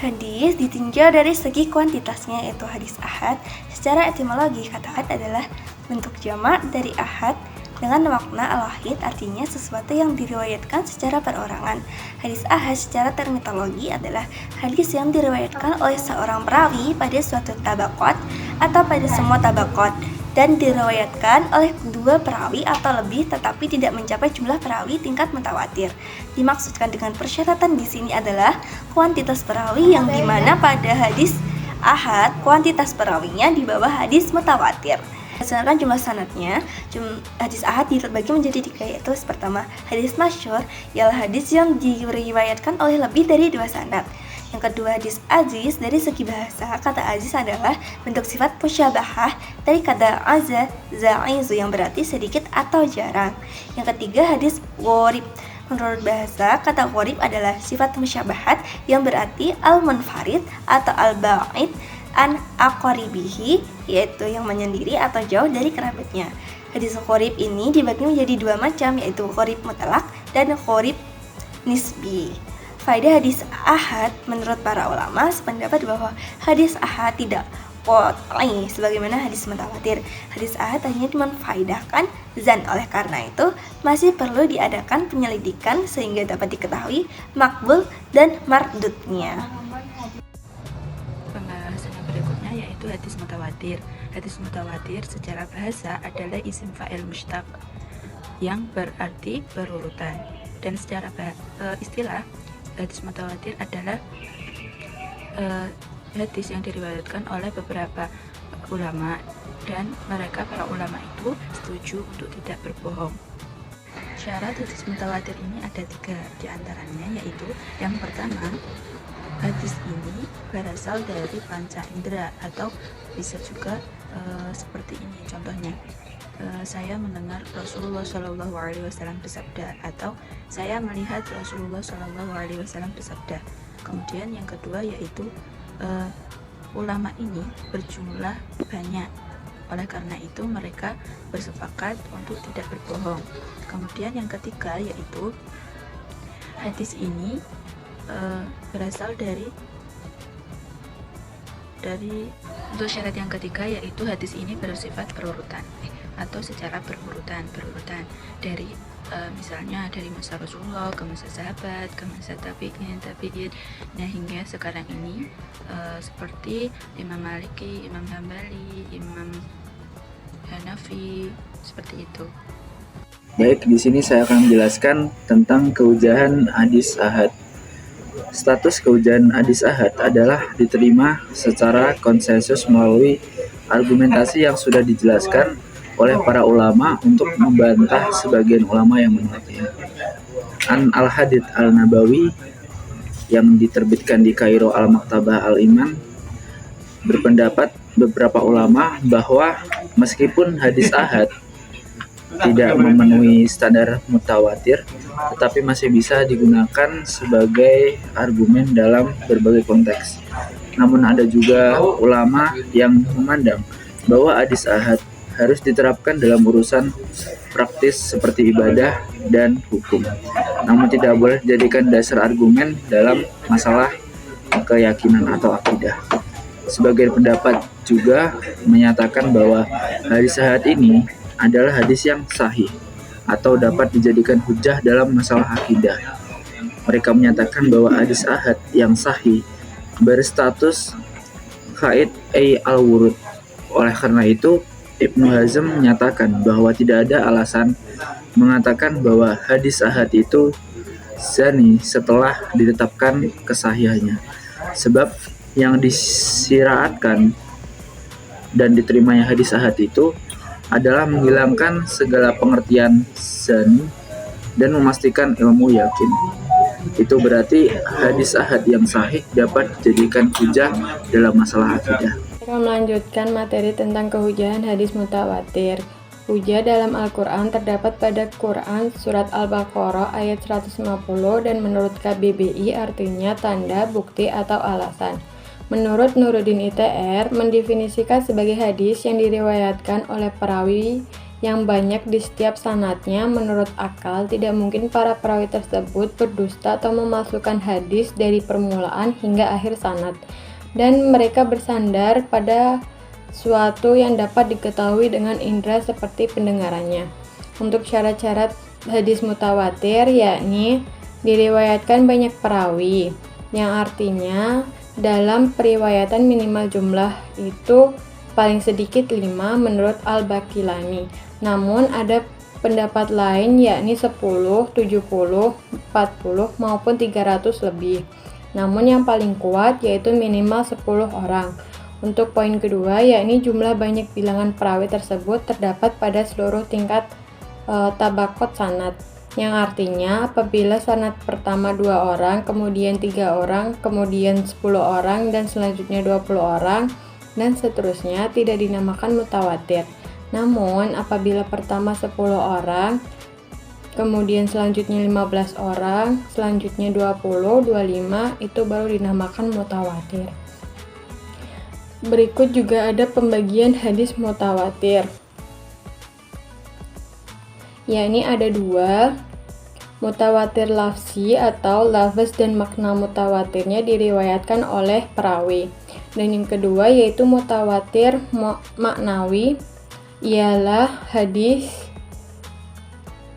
Hadis ditinjau dari segi kuantitasnya, yaitu hadis ahad. Secara etimologi, kata ahad adalah bentuk jamak dari ahad dengan makna al-wahid, artinya sesuatu yang diriwayatkan secara perorangan. Hadis ahad secara terminologi adalah hadis yang diriwayatkan oleh seorang perawi pada suatu tabaqat atau pada semua tabaqat, dan diriwayatkan oleh dua perawi atau lebih tetapi tidak mencapai jumlah perawi tingkat mutawatir. Dimaksudkan dengan persyaratan di sini adalah kuantitas perawi, yang dimana pada hadis ahad kuantitas perawinya di bawah hadis mutawatir. Sedangkan jumlah sanadnya, hadis ahad dibagi menjadi 3, yaitu pertama, hadis masyhur, ialah hadis yang diriwayatkan oleh lebih dari 2 sanad. Yang kedua, hadis aziz. Dari segi bahasa, kata aziz adalah bentuk sifat musyabahah dari kata azza, za'izu, yang berarti sedikit atau jarang. Yang ketiga, hadis gharib. Menurut bahasa, kata gharib adalah sifat musyabahat yang berarti al-munfarid atau al-ba'id an aqaribihi, yaitu yang menyendiri atau jauh dari kerabatnya. Hadis gharib ini dibagi menjadi 2 macam, yaitu gharib mutlak dan gharib nisbi. Faedah hadis ahad, menurut para ulama sependapat bahwa hadis ahad tidak qat'i sebagaimana hadis mutawatir. Hadis ahad hanya dimanfaidahkan zan, oleh karena itu masih perlu diadakan penyelidikan sehingga dapat diketahui makbul dan mardudnya. Pembahasan yang berikutnya yaitu hadis mutawatir. Hadis mutawatir secara bahasa adalah isim fa'il mushtaq yang berarti berurutan, dan secara istilah, hadis mutawatir adalah hadis yang diriwayatkan oleh beberapa ulama, dan para ulama itu setuju untuk tidak berbohong. Syarat hadis mutawatir ini ada 3 diantaranya, yaitu yang pertama, hadis ini berasal dari panca indera, atau bisa juga seperti ini contohnya. Saya mendengar Rasulullah SAW bersabda, atau saya melihat Rasulullah SAW bersabda. Kemudian yang kedua yaitu ulama ini berjumlah banyak, oleh karena itu mereka bersepakat untuk tidak berbohong. Kemudian yang ketiga yaitu hadis ini berasal dari untuk syarat yang ketiga yaitu hadis ini bersifat berurutan atau secara berurutan dari misalnya dari masa Rasulullah ke masa sahabat ke masa tabi'in, nah hingga sekarang ini seperti Imam Maliki, Imam Hambali, Imam Hanafi, seperti itu. Baik, di sini saya akan menjelaskan tentang kehujahan hadis ahad. Status kehujahan hadis ahad adalah diterima secara konsensus melalui argumentasi yang sudah dijelaskan oleh para ulama untuk membantah sebagian ulama yang menolaknya. An Al-Hadith Al-Nabawi yang diterbitkan di Kairo Al-Maktabah Al-Iman berpendapat beberapa ulama bahwa meskipun hadis ahad tidak memenuhi standar mutawatir, tetapi masih bisa digunakan sebagai argumen dalam berbagai konteks. Namun ada juga ulama yang memandang bahwa hadis ahad harus diterapkan dalam urusan praktis seperti ibadah dan hukum, namun tidak boleh dijadikan dasar argumen dalam masalah keyakinan atau akidah. Sebagian pendapat juga menyatakan bahwa hadis ahad ini adalah hadis yang sahih atau dapat dijadikan hujah dalam masalah akidah. Mereka menyatakan bahwa hadis ahad yang sahih berstatus qaid al-wurud. Oleh karena itu, Ibnu Hazm menyatakan bahwa tidak ada alasan mengatakan bahwa hadis ahad itu zani setelah ditetapkan kesahihannya, sebab yang disiraatkan dan diterimanya hadis ahad itu adalah menghilangkan segala pengertian zani dan memastikan ilmu yakin. Itu berarti hadis ahad yang sahih dapat dijadikan hujah dalam masalah akidah. Kita melanjutkan materi tentang kehujahan hadis mutawatir. Hujah dalam Al-Quran terdapat pada Quran Surat Al-Baqarah ayat 150 dan menurut KBBI artinya tanda, bukti, atau alasan. Menurut Nuruddin ITR, mendefinisikan sebagai hadis yang diriwayatkan oleh perawi yang banyak di setiap sanadnya. Menurut akal, tidak mungkin para perawi tersebut berdusta atau memalsukan hadis dari permulaan hingga akhir sanad, dan mereka bersandar pada suatu yang dapat diketahui dengan indera seperti pendengarannya. Untuk syarat-syarat hadis mutawatir, yakni diriwayatkan banyak perawi, yang artinya dalam periwayatan minimal jumlah itu paling sedikit 5 menurut Al-Baqilani. Namun ada pendapat lain yakni 10, 70, 40 maupun 300 lebih. Namun yang paling kuat yaitu minimal 10 orang. Untuk poin kedua, yakni jumlah banyak bilangan perawi tersebut terdapat pada seluruh tingkat tabaqat sanad, yang artinya apabila sanad pertama 2 orang, kemudian 3 orang, kemudian 10 orang, dan selanjutnya 20 orang, dan seterusnya, tidak dinamakan mutawatir. Namun apabila pertama 10 orang, kemudian selanjutnya 15 orang, selanjutnya 20, 25, itu baru dinamakan mutawatir. Berikut juga ada pembagian hadis mutawatir, yakni ada 2, mutawatir lafzi atau lafaz dan makna mutawatirnya diriwayatkan oleh perawi, dan yang kedua yaitu mutawatir maknawi, ialah hadis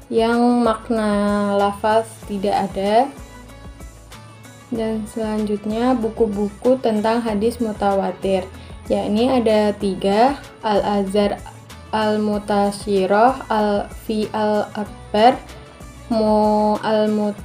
yang makna lafaz tidak ada. Dan selanjutnya buku-buku tentang hadis mutawatir, yakni ada 3, Al-Azhar Al-Mutasyirah, Al-Fi Al-Akbar, Al-Mut